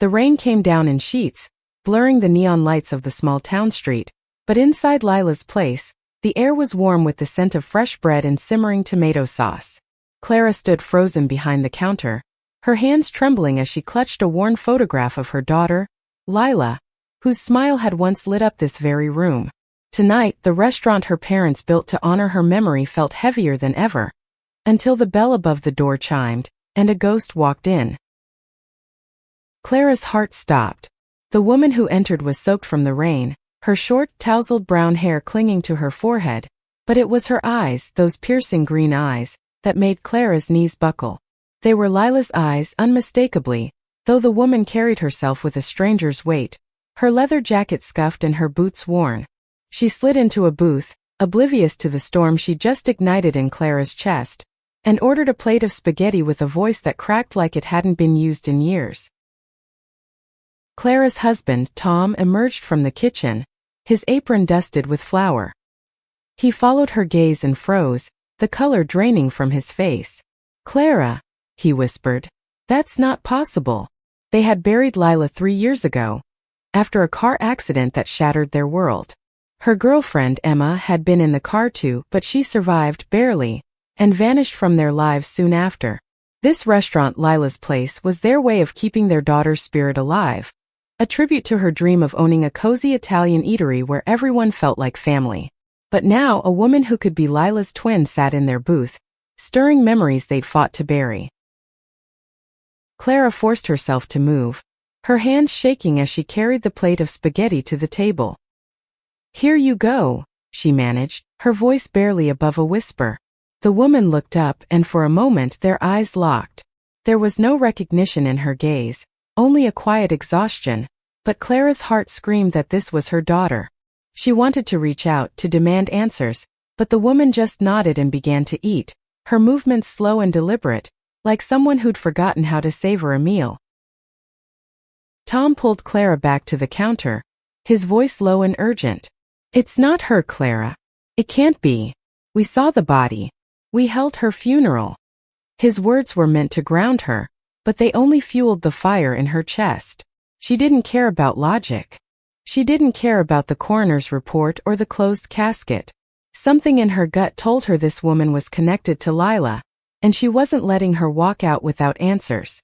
The rain came down in sheets, blurring the neon lights of the small town street, but inside Lila's place, the air was warm with the scent of fresh bread and simmering tomato sauce. Clara stood frozen behind the counter, her hands trembling as she clutched a worn photograph of her daughter, Lila, whose smile had once lit up this very room. Tonight, the restaurant her parents built to honor her memory felt heavier than ever, until the bell above the door chimed, and a ghost walked in. Clara's heart stopped. The woman who entered was soaked from the rain, her short, tousled brown hair clinging to her forehead, but it was her eyes, those piercing green eyes, that made Clara's knees buckle. They were Lila's eyes, unmistakably, though the woman carried herself with a stranger's weight, her leather jacket scuffed and her boots worn. She slid into a booth, oblivious to the storm she just ignited in Clara's chest, and ordered a plate of spaghetti with a voice that cracked like it hadn't been used in years. Clara's husband, Tom, emerged from the kitchen, his apron dusted with flour. He followed her gaze and froze, the color draining from his face. "Clara," he whispered, "that's not possible." They had buried Lila 3 years ago, after a car accident that shattered their world. Her girlfriend, Emma, had been in the car too, but she survived, barely, and vanished from their lives soon after. This restaurant, Lila's place, was their way of keeping their daughter's spirit alive. A tribute to her dream of owning a cozy Italian eatery where everyone felt like family. But now a woman who could be Lila's twin sat in their booth, stirring memories they'd fought to bury. Clara forced herself to move, her hands shaking as she carried the plate of spaghetti to the table. "Here you go," she managed, her voice barely above a whisper. The woman looked up, and for a moment their eyes locked. There was no recognition in her gaze, only a quiet exhaustion, but Clara's heart screamed that this was her daughter. She wanted to reach out, to demand answers, but the woman just nodded and began to eat, her movements slow and deliberate, like someone who'd forgotten how to savor a meal. Tom pulled Clara back to the counter, his voice low and urgent. "It's not her, Clara. It can't be. We saw the body. We held her funeral." His words were meant to ground her, but they only fueled the fire in her chest. She didn't care about logic. She didn't care about the coroner's report or the closed casket. Something in her gut told her this woman was connected to Lila, and she wasn't letting her walk out without answers.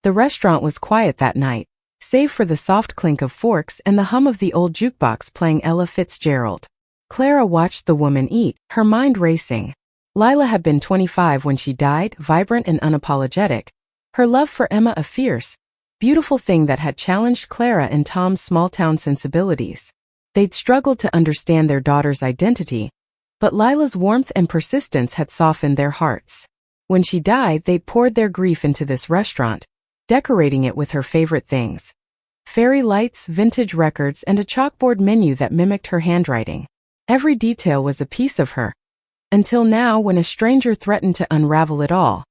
The restaurant was quiet that night, save for the soft clink of forks and the hum of the old jukebox playing Ella Fitzgerald. Clara watched the woman eat, her mind racing. Lila had been 25 when she died, vibrant and unapologetic, her love for Emma a fierce, beautiful thing that had challenged Clara and Tom's small-town sensibilities. They'd struggled to understand their daughter's identity, but Lila's warmth and persistence had softened their hearts. When she died, they'd poured their grief into this restaurant, decorating it with her favorite things. Fairy lights, vintage records, and a chalkboard menu that mimicked her handwriting. Every detail was a piece of her. Until now, when a stranger threatened to unravel it all.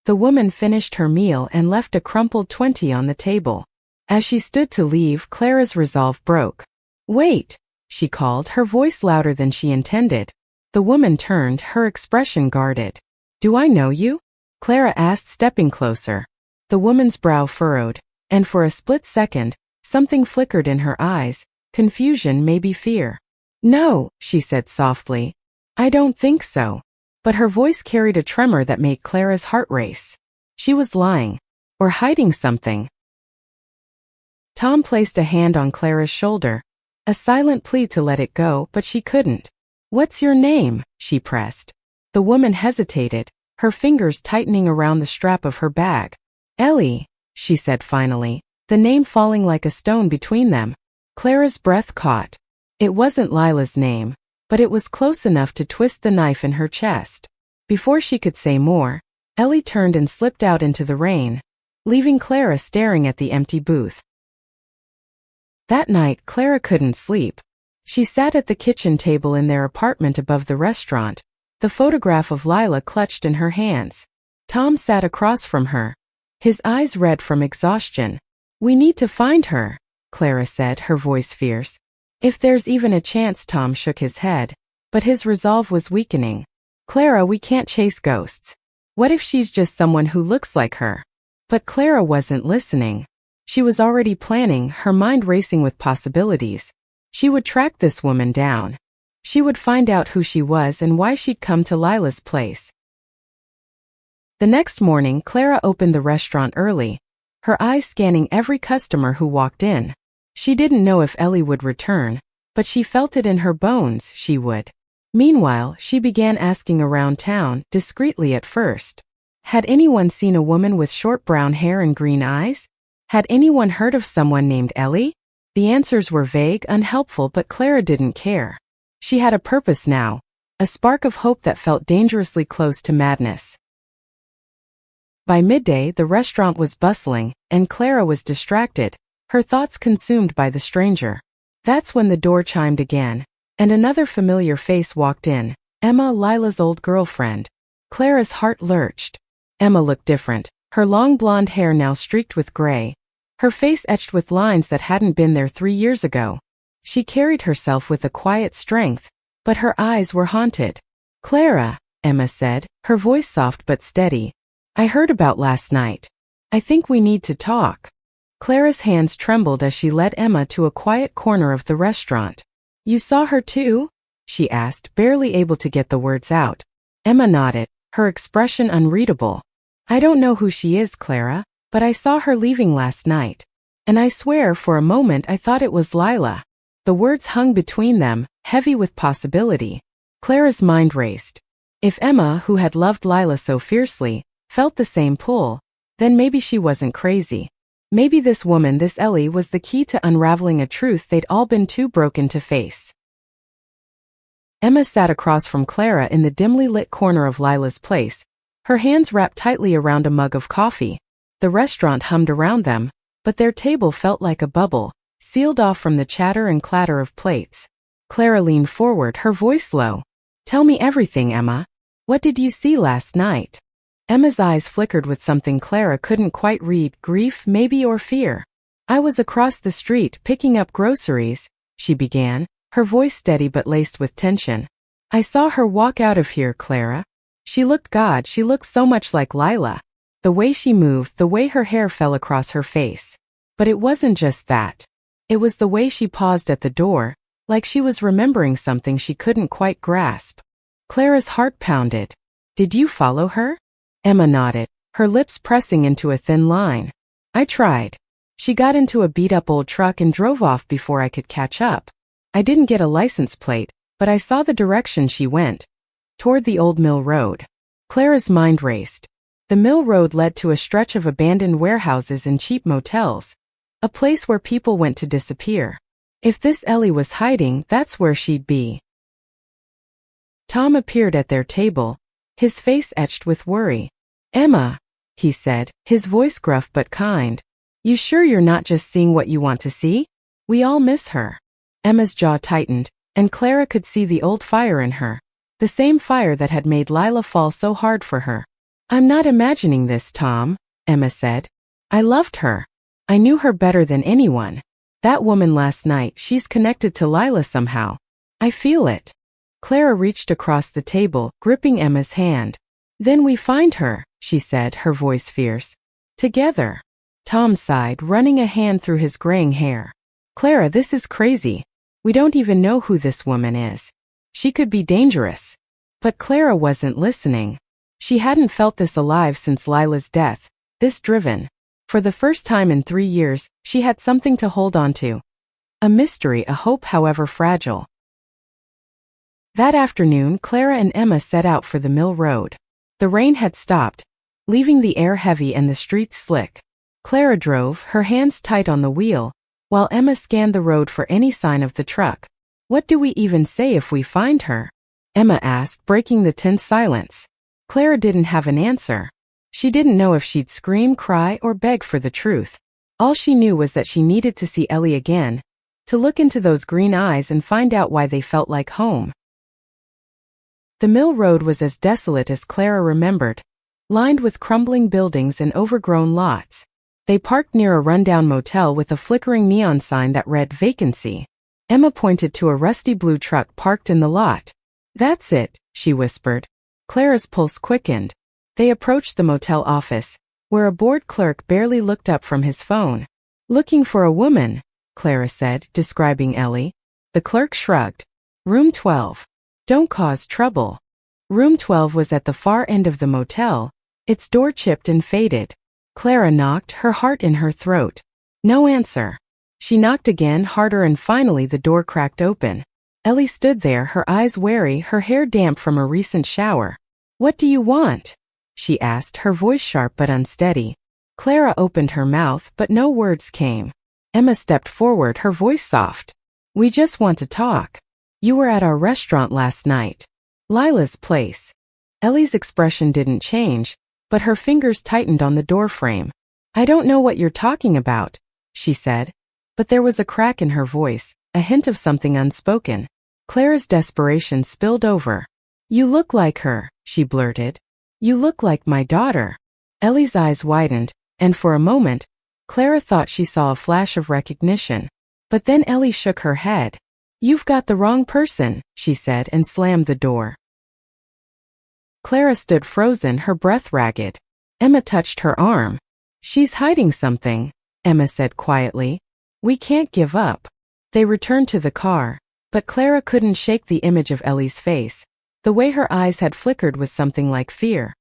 The woman finished her meal and left a crumpled 20 on the table. As she stood to leave, Clara's resolve broke. "Wait," she called, her voice louder than she intended. The woman turned, her expression guarded. "Do I know you?" Clara asked, stepping closer. The woman's brow furrowed, and for a split second, something flickered in her eyes, confusion, maybe fear. "No," she said softly. "I don't think so." But her voice carried a tremor that made Clara's heart race. She was lying, or hiding something. Tom placed a hand on Clara's shoulder, a silent plea to let it go, but she couldn't. "What's your name?" she pressed. The woman hesitated, her fingers tightening around the strap of her bag. "Ellie," she said finally, the name falling like a stone between them. Clara's breath caught. It wasn't Lila's name, but it was close enough to twist the knife in her chest. Before she could say more, Ellie turned and slipped out into the rain, leaving Clara staring at the empty booth. That night, Clara couldn't sleep. She sat at the kitchen table in their apartment above the restaurant, the photograph of Lila clutched in her hands. Tom sat across from her, his eyes red from exhaustion. "We need to find her," Clara said, her voice fierce. "If there's even a chance." Tom shook his head, but his resolve was weakening. "Clara, we can't chase ghosts. What if she's just someone who looks like her? But Clara wasn't listening. She was already planning, her mind racing with possibilities. She would track this woman down. She would find out who she was and why she'd come to Lila's place. The next morning, Clara opened the restaurant early, her eyes scanning every customer who walked in. She didn't know if Ellie would return, but she felt it in her bones she would. Meanwhile, she began asking around town, discreetly at first. Had anyone seen a woman with short brown hair and green eyes? Had anyone heard of someone named Ellie? The answers were vague, unhelpful, but Clara didn't care. She had a purpose now, a spark of hope that felt dangerously close to madness. By midday, the restaurant was bustling, and Clara was distracted, her thoughts consumed by the stranger. That's when the door chimed again, and another familiar face walked in, Emma, Lila's old girlfriend. Clara's heart lurched. Emma looked different, her long blonde hair now streaked with gray, her face etched with lines that hadn't been there 3 years ago. She carried herself with a quiet strength, but her eyes were haunted. "Clara," Emma said, her voice soft but steady. "I heard about last night. I think we need to talk." Clara's hands trembled as she led Emma to a quiet corner of the restaurant. "You saw her too?" she asked, barely able to get the words out. Emma nodded, her expression unreadable. "I don't know who she is, Clara, but I saw her leaving last night. And I swear for a moment I thought it was Lila." The words hung between them, heavy with possibility. Clara's mind raced. If Emma, who had loved Lila so fiercely, felt the same pull, then maybe she wasn't crazy. Maybe this woman, this Ellie, was the key to unraveling a truth they'd all been too broken to face. Emma sat across from Clara in the dimly lit corner of Lila's place, her hands wrapped tightly around a mug of coffee. The restaurant hummed around them, but their table felt like a bubble, sealed off from the chatter and clatter of plates. Clara leaned forward, her voice low. "Tell me everything, Emma. What did you see last night?" Emma's eyes flickered with something Clara couldn't quite read, grief maybe or fear. "I was across the street picking up groceries," she began, her voice steady but laced with tension. "I saw her walk out of here, Clara. She looked so much like Lila. The way she moved, the way her hair fell across her face. But it wasn't just that. It was the way she paused at the door, like she was remembering something she couldn't quite grasp." Clara's heart pounded. "Did you follow her?" Emma nodded, her lips pressing into a thin line. "I tried. She got into a beat-up old truck and drove off before I could catch up. I didn't get a license plate, but I saw the direction she went. Toward the old mill road." Clara's mind raced. The mill road led to a stretch of abandoned warehouses and cheap motels, a place where people went to disappear. If this Ellie was hiding, that's where she'd be. Tom appeared at their table, his face etched with worry. "Emma," he said, his voice gruff but kind. "You sure you're not just seeing what you want to see? We all miss her." Emma's jaw tightened, and Clara could see the old fire in her, the same fire that had made Lila fall so hard for her. "I'm not imagining this, Tom," Emma said. "I loved her. I knew her better than anyone. That woman last night, she's connected to Lila somehow. I feel it." Clara reached across the table, gripping Emma's hand. "Then we find her," she said, her voice fierce. "Together." Tom sighed, running a hand through his graying hair. "Clara, this is crazy. We don't even know who this woman is. She could be dangerous." But Clara wasn't listening. She hadn't felt this alive since Lila's death, this driven. For the first time in 3 years, she had something to hold on to. A mystery, a hope, however fragile. That afternoon, Clara and Emma set out for the mill road. The rain had stopped, leaving the air heavy and the streets slick. Clara drove, her hands tight on the wheel, while Emma scanned the road for any sign of the truck. "What do we even say if we find her?" Emma asked, breaking the tense silence. Clara didn't have an answer. She didn't know if she'd scream, cry, or beg for the truth. All she knew was that she needed to see Ellie again, to look into those green eyes and find out why they felt like home. The mill road was as desolate as Clara remembered, lined with crumbling buildings and overgrown lots. They parked near a rundown motel with a flickering neon sign that read "Vacancy." Emma pointed to a rusty blue truck parked in the lot. "That's it," she whispered. Clara's pulse quickened. They approached the motel office, where a bored clerk barely looked up from his phone. "Looking for a woman," Clara said, describing Ellie. The clerk shrugged. "Room 12. Don't cause trouble." Room 12 was at the far end of the motel, its door chipped and faded. Clara knocked, her heart in her throat. No answer. She knocked again, harder, and finally the door cracked open. Ellie stood there, her eyes wary, her hair damp from a recent shower. "What do you want?" she asked, her voice sharp but unsteady. Clara opened her mouth, but no words came. Emma stepped forward, her voice soft. "We just want to talk. You were at our restaurant last night. Lila's place." Ellie's expression didn't change, but her fingers tightened on the doorframe. "I don't know what you're talking about," she said. But there was a crack in her voice, a hint of something unspoken. Clara's desperation spilled over. "You look like her," she blurted. "You look like my daughter." Ellie's eyes widened, and for a moment, Clara thought she saw a flash of recognition. But then Ellie shook her head. "You've got the wrong person," she said and slammed the door. Clara stood frozen, her breath ragged. Emma touched her arm. "She's hiding something," Emma said quietly. "We can't give up." They returned to the car, but Clara couldn't shake the image of Ellie's face, the way her eyes had flickered with something like fear.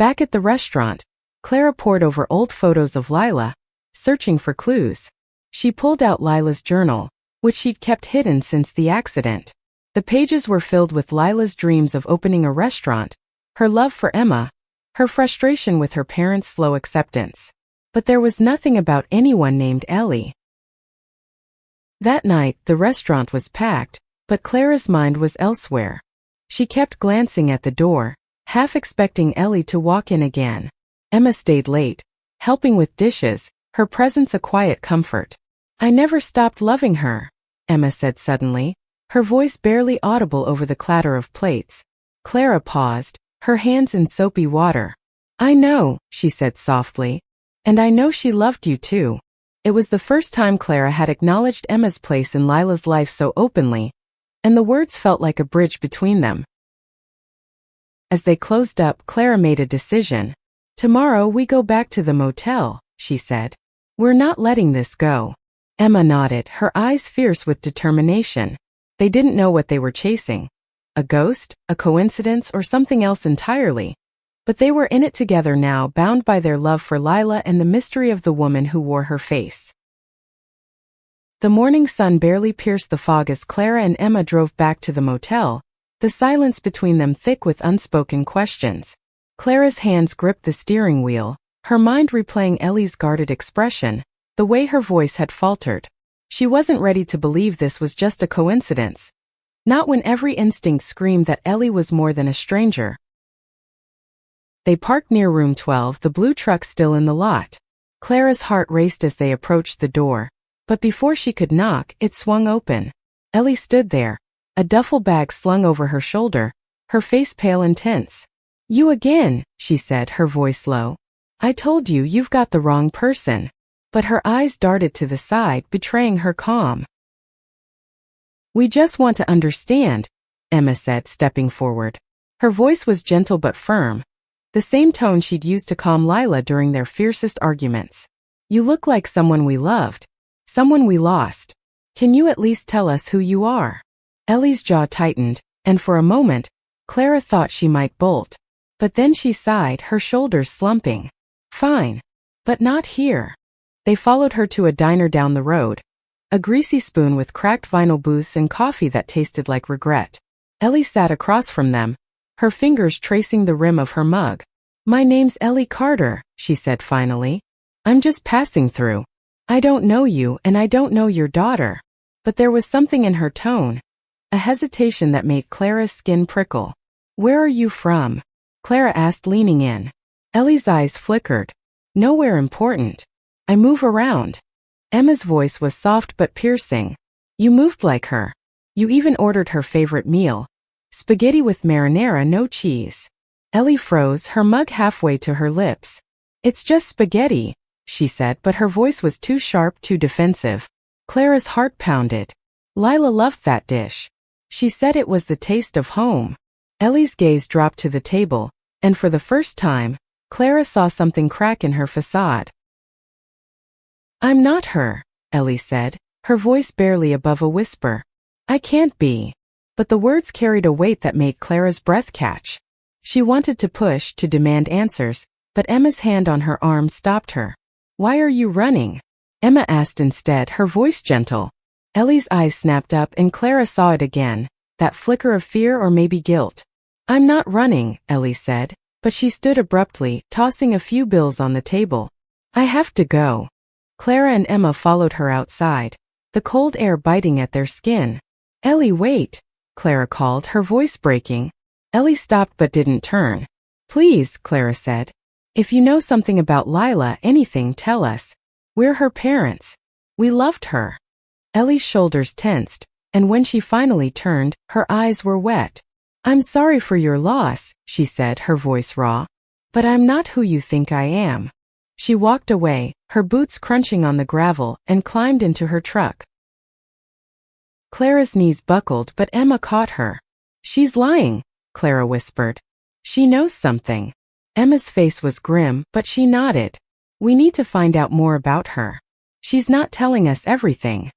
Back at the restaurant, Clara pored over old photos of Lila, searching for clues. She pulled out Lila's journal, which she'd kept hidden since the accident. The pages were filled with Lila's dreams of opening a restaurant, her love for Emma, her frustration with her parents' slow acceptance. But there was nothing about anyone named Ellie. That night, the restaurant was packed, but Clara's mind was elsewhere. She kept glancing at the door, half expecting Ellie to walk in again. Emma stayed late, helping with dishes, her presence a quiet comfort. "I never stopped loving her," Emma said suddenly, her voice barely audible over the clatter of plates. Clara paused, her hands in soapy water. "I know," she said softly. "And I know she loved you too." It was the first time Clara had acknowledged Emma's place in Lila's life so openly, and the words felt like a bridge between them. As they closed up, Clara made a decision. "Tomorrow we go back to the motel," she said. "We're not letting this go." Emma nodded, her eyes fierce with determination. They didn't know what they were chasing. A ghost, a coincidence, or something else entirely. But they were in it together now, bound by their love for Lila and the mystery of the woman who wore her face. The morning sun barely pierced the fog as Clara and Emma drove back to the motel, the silence between them thick with unspoken questions. Clara's hands gripped the steering wheel, her mind replaying Ellie's guarded expression, the way her voice had faltered. She wasn't ready to believe this was just a coincidence. Not when every instinct screamed that Ellie was more than a stranger. They parked near room 12, the blue truck still in the lot. Clara's heart raced as they approached the door, but before she could knock, it swung open. Ellie stood there, a duffel bag slung over her shoulder, her face pale and tense. "You again," she said, her voice low. "I told you, you've got the wrong person." But her eyes darted to the side, betraying her calm. "We just want to understand," Emma said, stepping forward. Her voice was gentle but firm, the same tone she'd used to calm Lila during their fiercest arguments. "You look like someone we loved, someone we lost. Can you at least tell us who you are?" Ellie's jaw tightened, and for a moment, Clara thought she might bolt. But then she sighed, her shoulders slumping. "Fine. But not here." They followed her to a diner down the road, a greasy spoon with cracked vinyl booths and coffee that tasted like regret. Ellie sat across from them, her fingers tracing the rim of her mug. "My name's Ellie Carter," she said finally. "I'm just passing through. I don't know you, and I don't know your daughter." But there was something in her tone, a hesitation that made Clara's skin prickle. "Where are you from?" Clara asked, leaning in. Ellie's eyes flickered. "Nowhere important. I move around." Emma's voice was soft but piercing. "You moved like her. You even ordered her favorite meal. Spaghetti with marinara, no cheese." Ellie froze, her mug halfway to her lips. "It's just spaghetti," she said, but her voice was too sharp, too defensive. Clara's heart pounded. Lila loved that dish. She said it was the taste of home. Ellie's gaze dropped to the table, and for the first time, Clara saw something crack in her facade. "I'm not her," Ellie said, her voice barely above a whisper. "I can't be." But the words carried a weight that made Clara's breath catch. She wanted to push, to demand answers, but Emma's hand on her arm stopped her. "Why are you running?" Emma asked instead, her voice gentle. Ellie's eyes snapped up and Clara saw it again, that flicker of fear or maybe guilt. "I'm not running," Ellie said, but she stood abruptly, tossing a few bills on the table. "I have to go." Clara and Emma followed her outside, the cold air biting at their skin. "Ellie, wait," Clara called, her voice breaking. Ellie stopped but didn't turn. "Please," Clara said. "If you know something about Lila, anything, tell us. We're her parents. We loved her." Ellie's shoulders tensed, and when she finally turned, her eyes were wet. "I'm sorry for your loss," she said, her voice raw. "But I'm not who you think I am." She walked away, her boots crunching on the gravel, and climbed into her truck. Clara's knees buckled, but Emma caught her. "She's lying," Clara whispered. "She knows something." Emma's face was grim, but she nodded. "We need to find out more about her. She's not telling us everything."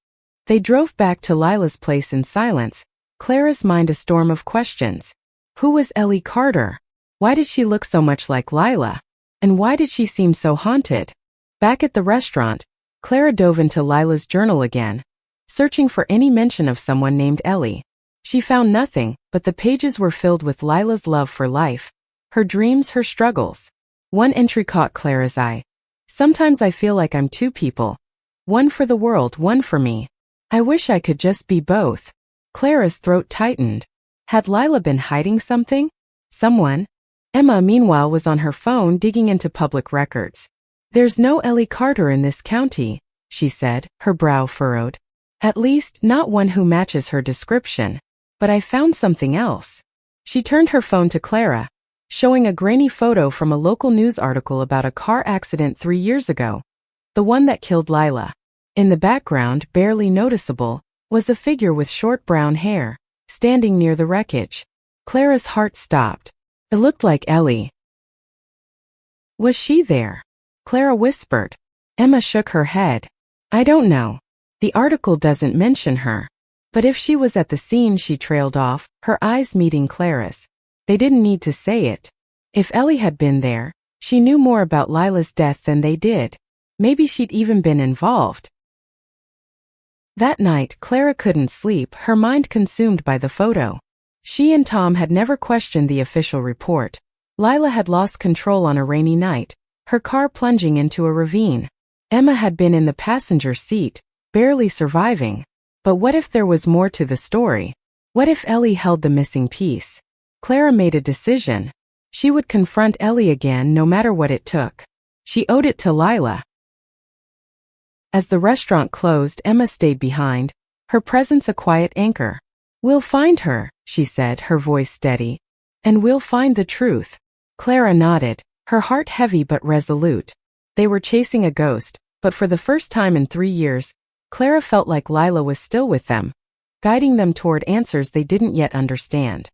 They drove back to Lila's place in silence, Clara's mind a storm of questions. Who was Ellie Carter? Why did she look so much like Lila? And why did she seem so haunted? Back at the restaurant, Clara dove into Lila's journal again, searching for any mention of someone named Ellie. She found nothing, but the pages were filled with Lila's love for life, her dreams, her struggles. One entry caught Clara's eye. "Sometimes I feel like I'm two people. One for the world, one for me. I wish I could just be both." Clara's throat tightened. Had Lila been hiding something? Someone? Emma, meanwhile, was on her phone digging into public records. "There's no Ellie Carter in this county," she said, her brow furrowed. "At least, not one who matches her description. But I found something else." She turned her phone to Clara, showing a grainy photo from a local news article about a car accident 3 years ago. The one that killed Lila. In the background, barely noticeable, was a figure with short brown hair, standing near the wreckage. Clara's heart stopped. It looked like Ellie. Was she there? Clara whispered. Emma shook her head. "I don't know. The article doesn't mention her. But if she was at the scene," she trailed off, her eyes meeting Clara's. "They didn't need to say it. If Ellie had been there, she knew more about Lila's death than they did. Maybe she'd even been involved." That night, Clara couldn't sleep, her mind consumed by the photo. She and Tom had never questioned the official report. Lila had lost control on a rainy night, her car plunging into a ravine. Emma had been in the passenger seat, barely surviving. But what if there was more to the story? What if Ellie held the missing piece? Clara made a decision. She would confront Ellie again no matter what it took. She owed it to Lila. As the restaurant closed, Emma stayed behind, her presence a quiet anchor. "We'll find her," she said, her voice steady. "And we'll find the truth." Clara nodded, her heart heavy but resolute. They were chasing a ghost, but for the first time in 3 years, Clara felt like Lila was still with them, guiding them toward answers they didn't yet understand.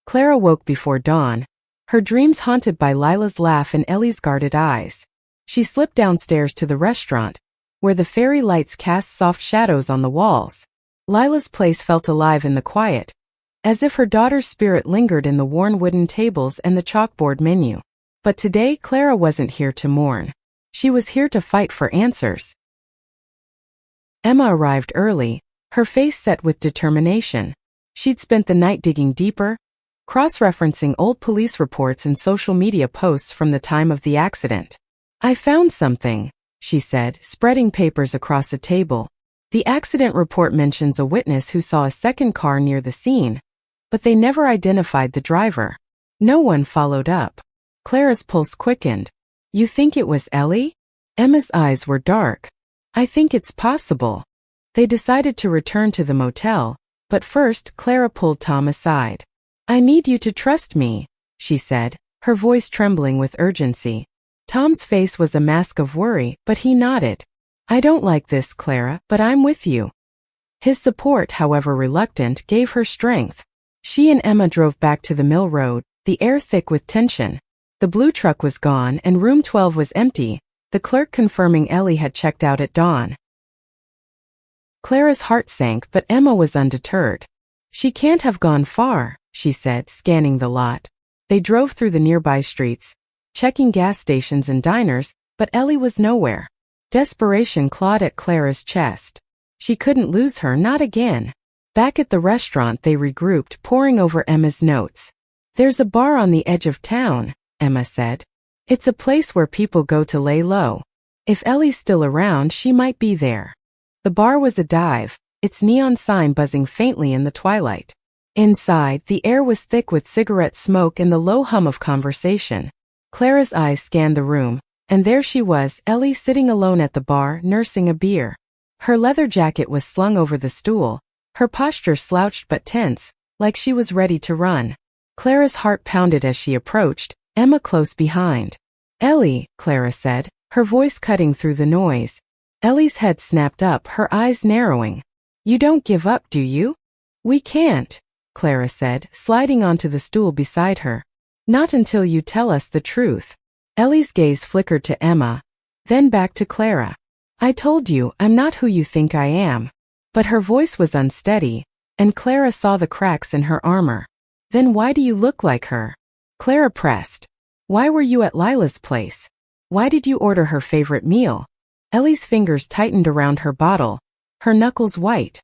Clara woke before dawn, her dreams haunted by Lila's laugh and Ellie's guarded eyes. She slipped downstairs to the restaurant, where the fairy lights cast soft shadows on the walls. Lila's place felt alive in the quiet, as if her daughter's spirit lingered in the worn wooden tables and the chalkboard menu. But today, Clara wasn't here to mourn. She was here to fight for answers. Emma arrived early, her face set with determination. She'd spent the night digging deeper, cross-referencing old police reports and social media posts from the time of the accident. "I found something," she said, spreading papers across the table. "The accident report mentions a witness who saw a second car near the scene, but they never identified the driver. No one followed up." Clara's pulse quickened. "You think it was Ellie?" Emma's eyes were dark. "I think it's possible." They decided to return to the motel, but first Clara pulled Tom aside. "I need you to trust me," she said, her voice trembling with urgency. Tom's face was a mask of worry, but he nodded. "I don't like this, Clara, but I'm with you." His support, however reluctant, gave her strength. She and Emma drove back to the Mill Road, the air thick with tension. The blue truck was gone and room 12 was empty, the clerk confirming Ellie had checked out at dawn. Clara's heart sank, but Emma was undeterred. She can't have gone far, she said, scanning the lot. They drove through the nearby streets, checking gas stations and diners, but Ellie was nowhere. Desperation clawed at Clara's chest. She couldn't lose her, not again. Back at the restaurant they regrouped, poring over Emma's notes. "There's a bar on the edge of town," Emma said. "It's a place where people go to lay low. If Ellie's still around, she might be there." The bar was a dive, its neon sign buzzing faintly in the twilight. Inside, the air was thick with cigarette smoke and the low hum of conversation. Clara's eyes scanned the room, and there she was, Ellie sitting alone at the bar, nursing a beer. Her leather jacket was slung over the stool, her posture slouched but tense, like she was ready to run. Clara's heart pounded as she approached, Emma close behind. "Ellie," Clara said, her voice cutting through the noise. Ellie's head snapped up, her eyes narrowing. "You don't give up, do you?" "We can't," Clara said, sliding onto the stool beside her. "Not until you tell us the truth." Ellie's gaze flickered to Emma, then back to Clara. "I told you, I'm not who you think I am." But her voice was unsteady, and Clara saw the cracks in her armor. "Then why do you look like her?" Clara pressed. "Why were you at Lila's place? Why did you order her favorite meal?" Ellie's fingers tightened around her bottle, her knuckles white.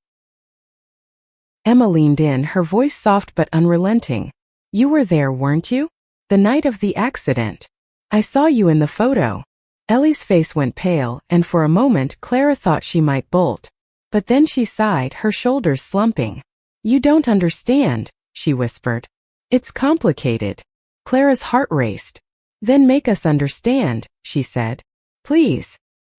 Emma leaned in, her voice soft but unrelenting. "You were there, weren't you? The night of the accident. I saw you in the photo." Ellie's face went pale, and for a moment Clara thought she might bolt. But then she sighed, her shoulders slumping. "You don't understand," she whispered. "It's complicated." Clara's heart raced. "Then make us understand," she said. "Please."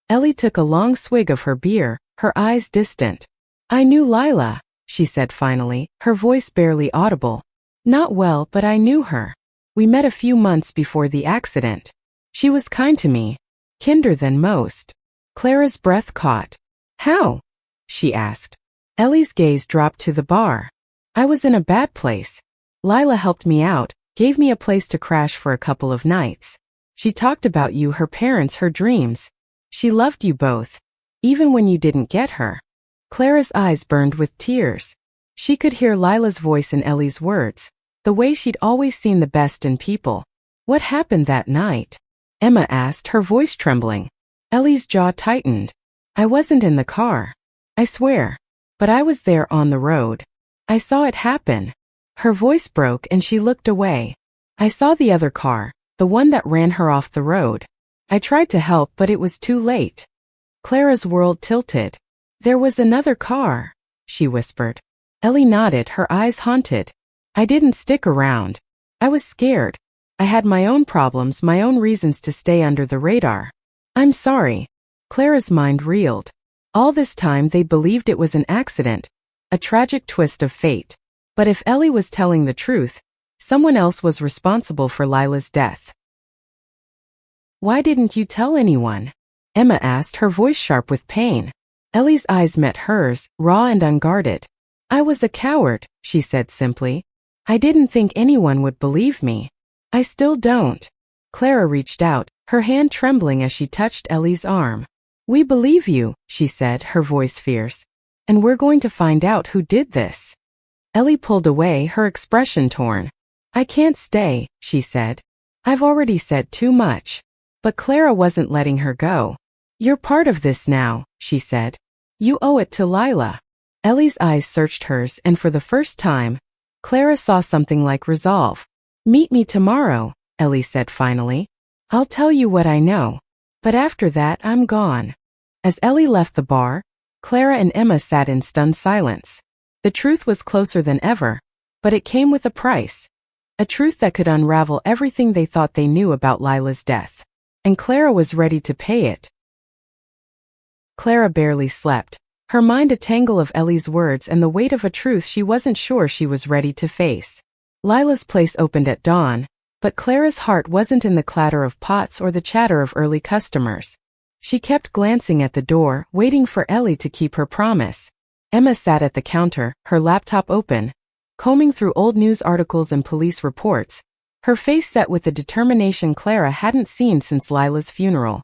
Ellie took a long swig of her beer, her eyes distant. "I knew Lila," she said finally, her voice barely audible. "Not well, but I knew her. We met a few months before the accident. She was kind to me, kinder than most." Clara's breath caught. "How?" she asked. Ellie's gaze dropped to the bar. "I was in a bad place. Lila helped me out, gave me a place to crash for a couple of nights. She talked about you, her parents, her dreams. She loved you both, even when you didn't get her." Clara's eyes burned with tears. She could hear Lila's voice in Ellie's words, the way she'd always seen the best in people. "What happened that night?" Emma asked, her voice trembling. Ellie's jaw tightened. "I wasn't in the car. I swear. But I was there on the road. I saw it happen." Her voice broke and she looked away. "I saw the other car, the one that ran her off the road. I tried to help, but it was too late." Clara's world tilted. "There was another car," she whispered. Ellie nodded, her eyes haunted. "I didn't stick around. I was scared. I had my own problems, my own reasons to stay under the radar." "I'm sorry." Clara's mind reeled. All this time they believed it was an accident, a tragic twist of fate. But if Ellie was telling the truth, someone else was responsible for Lila's death. "Why didn't you tell anyone?" Emma asked, her voice sharp with pain. Ellie's eyes met hers, raw and unguarded. "I was a coward," she said simply. "I didn't think anyone would believe me. I still don't." Clara reached out, her hand trembling as she touched Ellie's arm. "We believe you," she said, her voice fierce. "And we're going to find out who did this." Ellie pulled away, her expression torn. "I can't stay," she said. "I've already said too much." But Clara wasn't letting her go. "You're part of this now," she said. "You owe it to Lila." Ellie's eyes searched hers, and for the first time, Clara saw something like resolve. "Meet me tomorrow," Ellie said finally. "I'll tell you what I know. But after that, I'm gone." As Ellie left the bar, Clara and Emma sat in stunned silence. The truth was closer than ever, but it came with a price. A truth that could unravel everything they thought they knew about Lila's death. And Clara was ready to pay it. Clara barely slept, her mind a tangle of Ellie's words and the weight of a truth she wasn't sure she was ready to face. Lila's place opened at dawn, but Clara's heart wasn't in the clatter of pots or the chatter of early customers. She kept glancing at the door, waiting for Ellie to keep her promise. Emma sat at the counter, her laptop open, combing through old news articles and police reports, her face set with the determination Clara hadn't seen since Lila's funeral.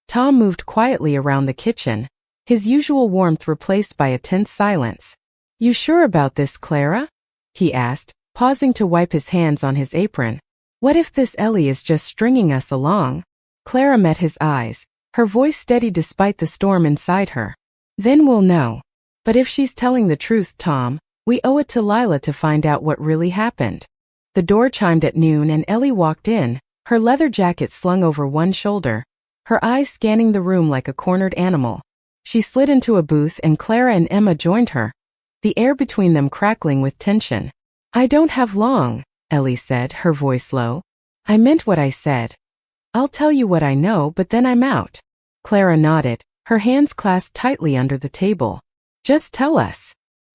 Tom moved quietly around the kitchen, his usual warmth replaced by a tense silence. "You sure about this, Clara?" he asked, pausing to wipe his hands on his apron. "What if this Ellie is just stringing us along?" Clara met his eyes, her voice steady despite the storm inside her. "Then we'll know. But if she's telling the truth, Tom, we owe it to Lila to find out what really happened." The door chimed at noon and Ellie walked in, her leather jacket slung over one shoulder, her eyes scanning the room like a cornered animal. She slid into a booth and Clara and Emma joined her, the air between them crackling with tension. "I don't have long," Ellie said, her voice low. "I meant what I said. I'll tell you what I know, but then I'm out." Clara nodded, her hands clasped tightly under the table. "Just tell us."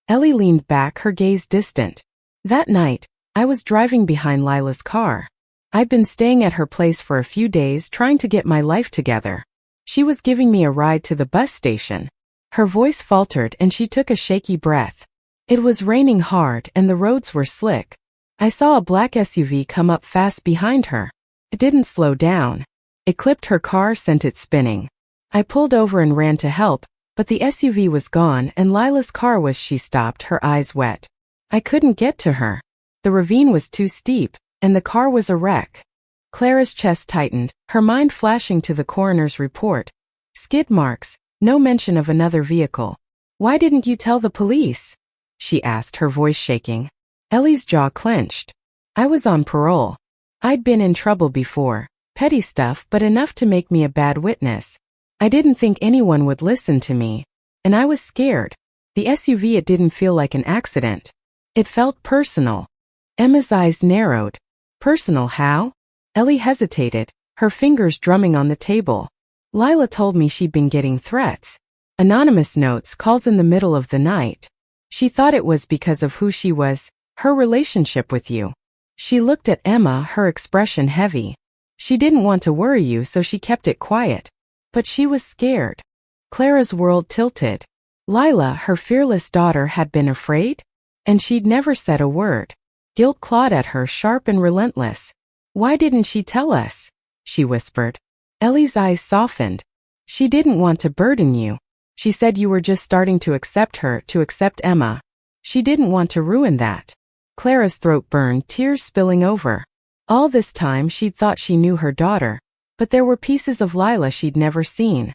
Ellie leaned back, her gaze distant. "That night, I was driving behind Lila's car. I'd been staying at her place for a few days trying to get my life together. She was giving me a ride to the bus station." Her voice faltered and she took a shaky breath. "It was raining hard and the roads were slick. I saw a black SUV come up fast behind her. It didn't slow down. It clipped her car, sent it spinning. I pulled over and ran to help, but the SUV was gone and Lila's car was." She stopped, her eyes wet. "I couldn't get to her. The ravine was too steep, and the car was a wreck." Clara's chest tightened, her mind flashing to the coroner's report. Skid marks, no mention of another vehicle. "Why didn't you tell the police?" she asked, her voice shaking. Ellie's jaw clenched. "I was on parole. I'd been in trouble before, petty stuff but enough to make me a bad witness. I didn't think anyone would listen to me. And I was scared. The SUV, it didn't feel like an accident. It felt personal." Emma's eyes narrowed. "Personal how?" Ellie hesitated, her fingers drumming on the table. "Lila told me she'd been getting threats. Anonymous notes, calls in the middle of the night. She thought it was because of who she was, her relationship with you." She looked at Emma, her expression heavy. "She didn't want to worry you, so she kept it quiet. But she was scared." Clara's world tilted. Lila, her fearless daughter, had been afraid? And she'd never said a word. Guilt clawed at her, sharp and relentless. "Why didn't she tell us?" she whispered. Ellie's eyes softened. "She didn't want to burden you. She said you were just starting to accept her, to accept Emma. She didn't want to ruin that." Clara's throat burned, tears spilling over. All this time she'd thought she knew her daughter, but there were pieces of Lila she'd never seen.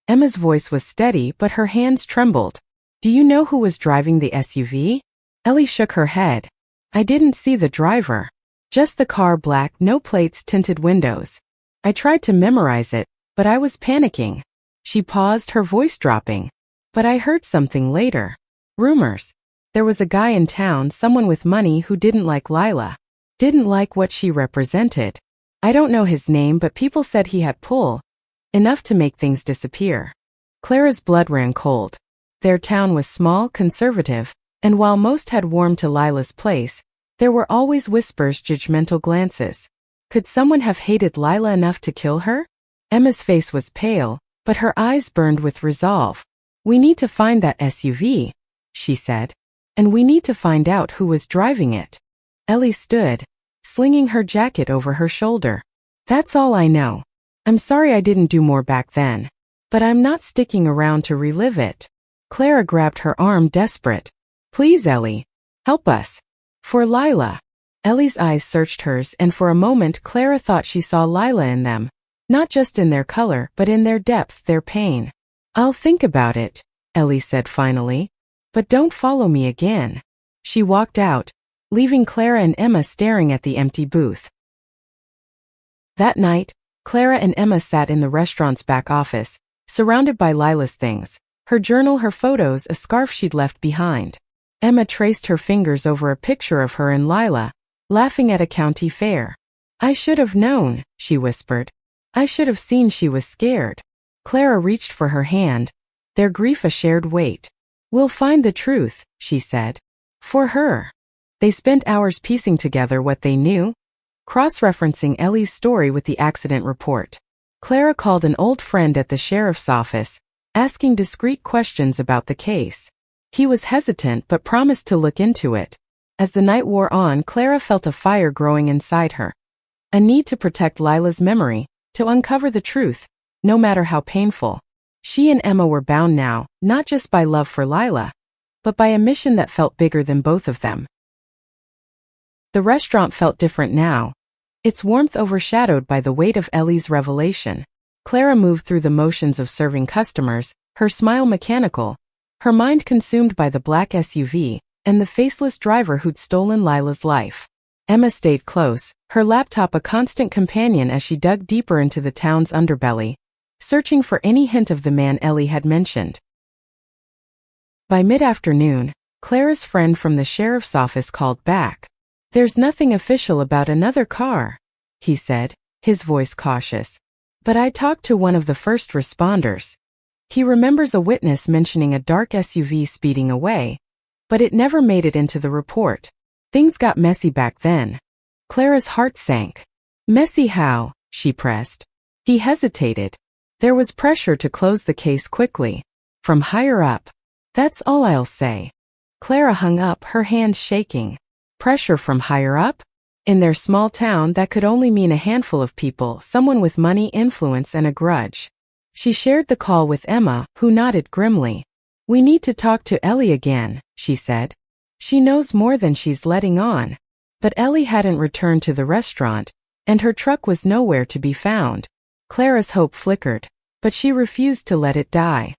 Emma's voice was steady, but her hands trembled. "Do you know who was driving the SUV?" Ellie shook her head. "I didn't see the driver. Just the car, black, no plates, tinted windows. I tried to memorize it, but I was panicking." She paused, her voice dropping. "But I heard something later. Rumors. There was a guy in town, someone with money who didn't like Lila. Didn't like what she represented. I don't know his name, but people said he had pull. Enough to make things disappear." Clara's blood ran cold. Their town was small, conservative, and while most had warmed to Lila's place, there were always whispers, judgmental glances. Could someone have hated Lila enough to kill her? Emma's face was pale, but her eyes burned with resolve. "We need to find that SUV," she said. "And we need to find out who was driving it." Ellie stood, slinging her jacket over her shoulder. "That's all I know. I'm sorry I didn't do more back then. But I'm not sticking around to relive it." Clara grabbed her arm, desperate. "Please, Ellie. Help us. For Lila." Ellie's eyes searched hers, and for a moment Clara thought she saw Lila in them. Not just in their color, but in their depth, their pain. "I'll think about it," Ellie said finally. "But don't follow me again." She walked out, leaving Clara and Emma staring at the empty booth. That night, Clara and Emma sat in the restaurant's back office, surrounded by Lila's things. Her journal, her photos, a scarf she'd left behind. Emma traced her fingers over a picture of her and Lila, laughing at a county fair. "I should have known," she whispered. "I should have seen she was scared." Clara reached for her hand, their grief a shared weight. "We'll find the truth," she said. For her. They spent hours piecing together what they knew, cross-referencing Ellie's story with the accident report. Clara called an old friend at the sheriff's office, asking discreet questions about the case. He was hesitant but promised to look into it. As the night wore on, Clara felt a fire growing inside her. A need to protect Lila's memory, to uncover the truth, no matter how painful. She and Emma were bound now, not just by love for Lila, but by a mission that felt bigger than both of them. The restaurant felt different now, its warmth overshadowed by the weight of Ellie's revelation. Clara moved through the motions of serving customers, her smile mechanical, her mind consumed by the black SUV and the faceless driver who'd stolen Lila's life. Emma stayed close, her laptop a constant companion as she dug deeper into the town's underbelly, searching for any hint of the man Ellie had mentioned. By mid-afternoon, Clara's friend from the sheriff's office called back. "There's nothing official about another car," he said, his voice cautious. "But I talked to one of the first responders. He remembers a witness mentioning a dark SUV speeding away, but it never made it into the report. Things got messy back then." Clara's heart sank. "Messy how?" she pressed. He hesitated. "There was pressure to close the case quickly. From higher up. That's all I'll say." Clara hung up, her hands shaking. Pressure from higher up? In their small town, that could only mean a handful of people, someone with money, influence, and a grudge. She shared the call with Emma, who nodded grimly. "We need to talk to Ellie again," she said. "She knows more than she's letting on." But Ellie hadn't returned to the restaurant, and her truck was nowhere to be found. Clara's hope flickered, but she refused to let it die.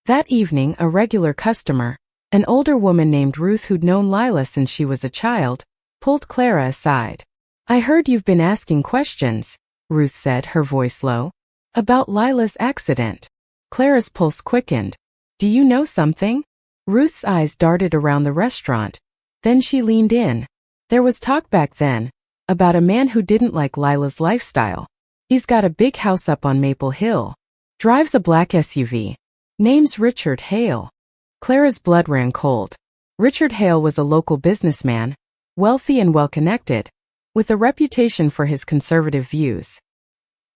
That evening, a regular customer, an older woman named Ruth who'd known Lila since she was a child, pulled Clara aside. "I heard you've been asking questions," Ruth said, her voice low. "About Lila's accident." Clara's pulse quickened. "Do you know something?" Ruth's eyes darted around the restaurant. Then she leaned in. "There was talk back then about a man who didn't like Lila's lifestyle. He's got a big house up on Maple Hill. Drives a black SUV. Name's Richard Hale." Clara's blood ran cold. Richard Hale was a local businessman, wealthy and well-connected, with a reputation for his conservative views.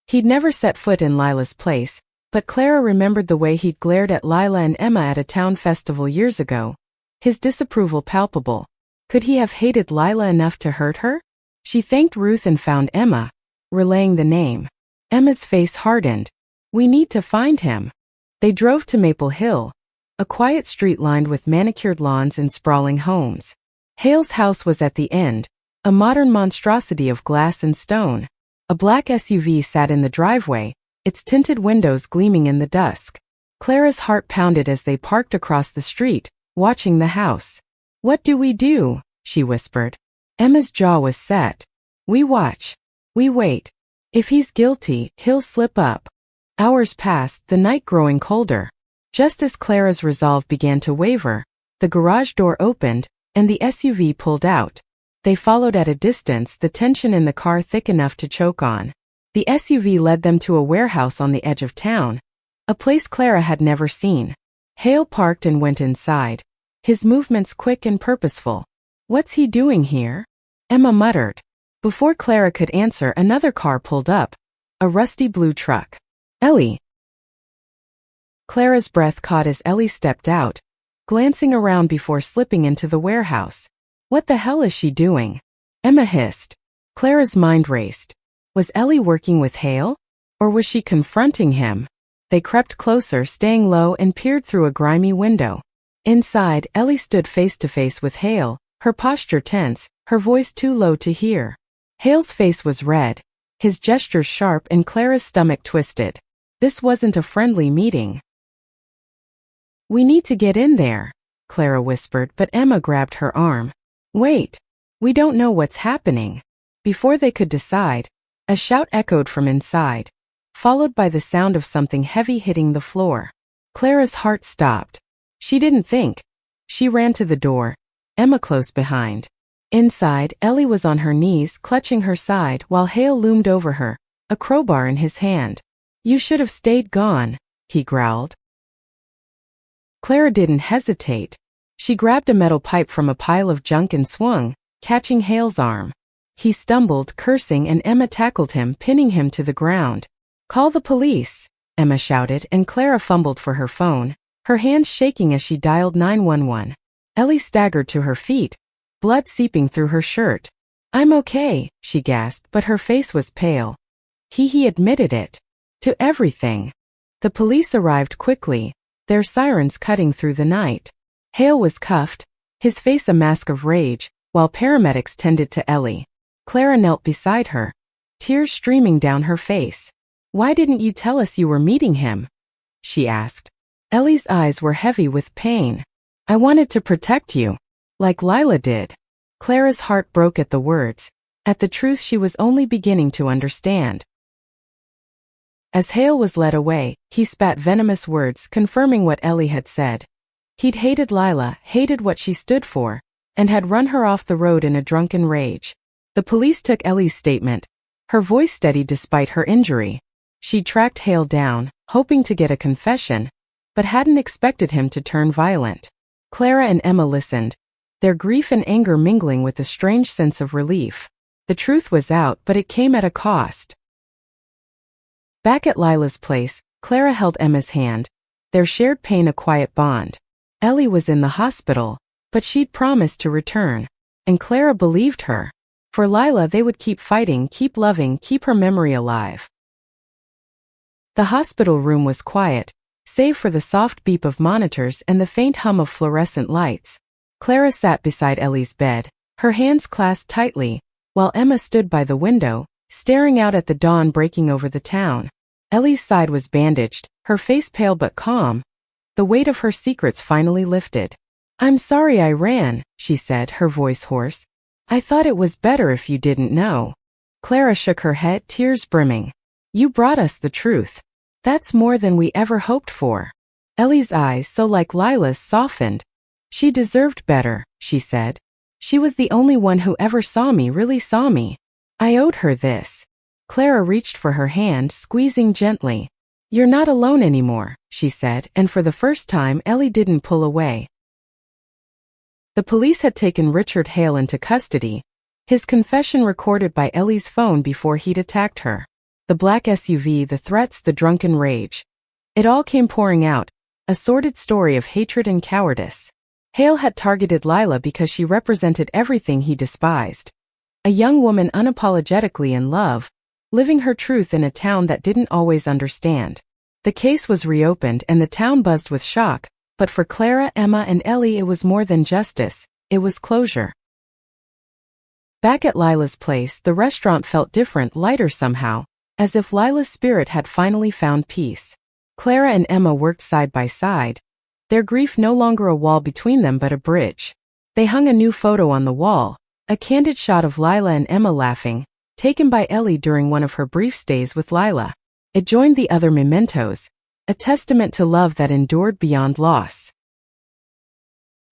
He'd never set foot in Lila's place, but Clara remembered the way he'd glared at Lila and Emma at a town festival years ago, his disapproval palpable. Could he have hated Lila enough to hurt her? She thanked Ruth and found Emma, relaying the name. Emma's face hardened. "We need to find him." They drove to Maple Hill, a quiet street lined with manicured lawns and sprawling homes. Hale's house was at the end, a modern monstrosity of glass and stone. A black SUV sat in the driveway, its tinted windows gleaming in the dusk. Clara's heart pounded as they parked across the street, watching the house. "What do we do?" she whispered. Emma's jaw was set. "We watch. We wait. If he's guilty, he'll slip up." Hours passed, the night growing colder. Just as Clara's resolve began to waver, the garage door opened, and the SUV pulled out. They followed at a distance, the tension in the car thick enough to choke on. The SUV led them to a warehouse on the edge of town, a place Clara had never seen. Hale parked and went inside, his movements quick and purposeful. "What's he doing here?" Emma muttered. Before Clara could answer, another car pulled up, a rusty blue truck. "Ellie." Clara's breath caught as Ellie stepped out, glancing around before slipping into the warehouse. "What the hell is she doing?" Emma hissed. Clara's mind raced. Was Ellie working with Hale? Or was she confronting him? They crept closer, staying low, and peered through a grimy window. Inside, Ellie stood face to face with Hale, her posture tense, her voice too low to hear. Hale's face was red, his gestures sharp, and Clara's stomach twisted. This wasn't a friendly meeting. "We need to get in there," Clara whispered, but Emma grabbed her arm. "Wait. We don't know what's happening." Before they could decide, a shout echoed from inside, followed by the sound of something heavy hitting the floor. Clara's heart stopped. She didn't think. She ran to the door, Emma close behind. Inside, Ellie was on her knees, clutching her side, while Hale loomed over her, a crowbar in his hand. "You should have stayed gone," he growled. Clara didn't hesitate. She grabbed a metal pipe from a pile of junk and swung, catching Hale's arm. He stumbled, cursing, and Emma tackled him, pinning him to the ground. "Call the police," Emma shouted, and Clara fumbled for her phone, her hands shaking as she dialed 911. Ellie staggered to her feet, blood seeping through her shirt. "I'm okay," she gasped, but her face was pale. He admitted it. To everything. The police arrived quickly, their sirens cutting through the night. Hale was cuffed, his face a mask of rage, while paramedics tended to Ellie. Clara knelt beside her, tears streaming down her face. "Why didn't you tell us you were meeting him?" she asked. Ellie's eyes were heavy with pain. "I wanted to protect you, like Lila did." Clara's heart broke at the words, at the truth she was only beginning to understand. As Hale was led away, he spat venomous words confirming what Ellie had said. He'd hated Lila, hated what she stood for, and had run her off the road in a drunken rage. The police took Ellie's statement, her voice steady despite her injury. She tracked Hale down, hoping to get a confession, but hadn't expected him to turn violent. Clara and Emma listened, their grief and anger mingling with a strange sense of relief. The truth was out, but it came at a cost. Back at Lila's place, Clara held Emma's hand, their shared pain a quiet bond. Ellie was in the hospital, but she'd promised to return, and Clara believed her. For Lila they would keep fighting, keep loving, keep her memory alive. The hospital room was quiet, save for the soft beep of monitors and the faint hum of fluorescent lights. Clara sat beside Ellie's bed, her hands clasped tightly, while Emma stood by the window, staring out at the dawn breaking over the town. Ellie's side was bandaged, her face pale but calm. The weight of her secrets finally lifted. "I'm sorry I ran," she said, her voice hoarse. "I thought it was better if you didn't know." Clara shook her head, tears brimming. "You brought us the truth. That's more than we ever hoped for." Ellie's eyes, so like Lila's, softened. "She deserved better," she said. "She was the only one who ever saw me, really saw me. I owed her this." Clara reached for her hand, squeezing gently. "You're not alone anymore," she said, and for the first time Ellie didn't pull away. The police had taken Richard Hale into custody, his confession recorded by Ellie's phone before he'd attacked her. The black SUV, the threats, the drunken rage. It all came pouring out, a sordid story of hatred and cowardice. Hale had targeted Lila because she represented everything he despised. A young woman unapologetically in love, living her truth in a town that didn't always understand. The case was reopened and the town buzzed with shock, but for Clara, Emma, and Ellie it was more than justice, it was closure. Back at Lila's place, the restaurant felt different, lighter somehow, as if Lila's spirit had finally found peace. Clara and Emma worked side by side, their grief no longer a wall between them but a bridge. They hung a new photo on the wall, a candid shot of Lila and Emma laughing, taken by Ellie during one of her brief stays with Lila. It joined the other mementos, a testament to love that endured beyond loss.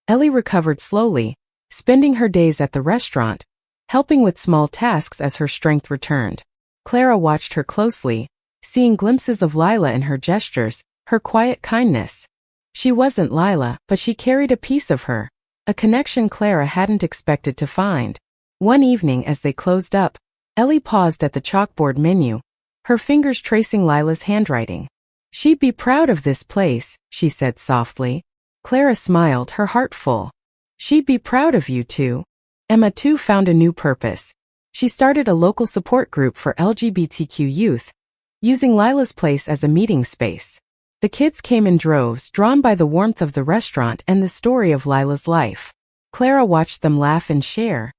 Ellie recovered slowly, spending her days at the restaurant, helping with small tasks as her strength returned. Clara watched her closely, seeing glimpses of Lila in her gestures, her quiet kindness. She wasn't Lila, but she carried a piece of her, a connection Clara hadn't expected to find. One evening as they closed up, Ellie paused at the chalkboard menu, her fingers tracing Lila's handwriting. "She'd be proud of this place," she said softly. Clara smiled, her heart full. "She'd be proud of you too." Emma too found a new purpose. She started a local support group for LGBTQ youth, using Lila's place as a meeting space. The kids came in droves, drawn by the warmth of the restaurant and the story of Lila's life. Clara watched them laugh and share,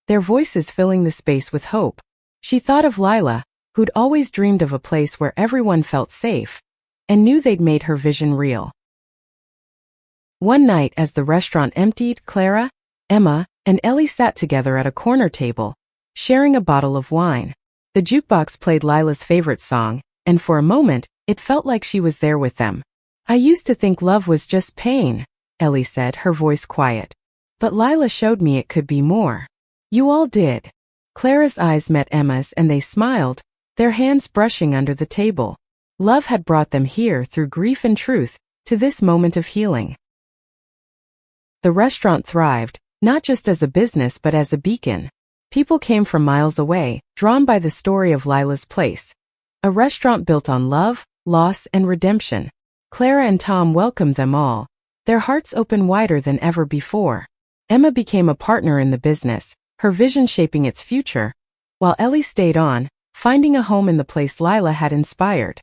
their voices filling the space with hope. She thought of Lila, who'd always dreamed of a place where everyone felt safe, and knew they'd made her vision real. One night as the restaurant emptied, Clara, Emma, and Ellie sat together at a corner table, sharing a bottle of wine. The jukebox played Lila's favorite song, and for a moment, it felt like she was there with them. "I used to think love was just pain," Ellie said, her voice quiet. "But Lila showed me it could be more." "You all did." Clara's eyes met Emma's and they smiled, their hands brushing under the table. Love had brought them here through grief and truth, to this moment of healing. The restaurant thrived, not just as a business but as a beacon. People came from miles away, drawn by the story of Lila's place. A restaurant built on love, loss, and redemption. Clara and Tom welcomed them all, their hearts open wider than ever before. Emma became a partner in the business, her vision shaping its future, while Ellie stayed on, finding a home in the place Lila had inspired.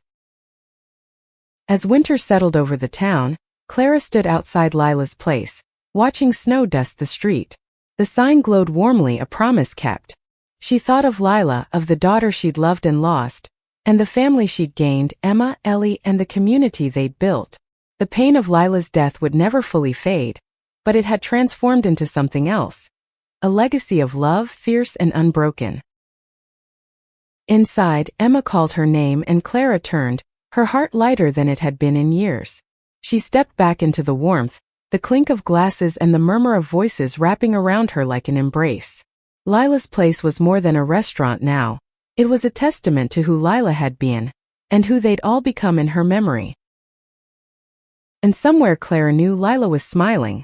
As winter settled over the town, Clara stood outside Lila's place, watching snow dust the street. The sign glowed warmly, a promise kept. She thought of Lila, of the daughter she'd loved and lost, and the family she'd gained, Emma, Ellie, and the community they'd built. The pain of Lila's death would never fully fade, but it had transformed into something else. A legacy of love, fierce and unbroken. Inside, Emma called her name and Clara turned, her heart lighter than it had been in years. She stepped back into the warmth, the clink of glasses and the murmur of voices wrapping around her like an embrace. Lila's place was more than a restaurant now. It was a testament to who Lila had been, and who they'd all become in her memory. And somewhere Clara knew Lila was smiling,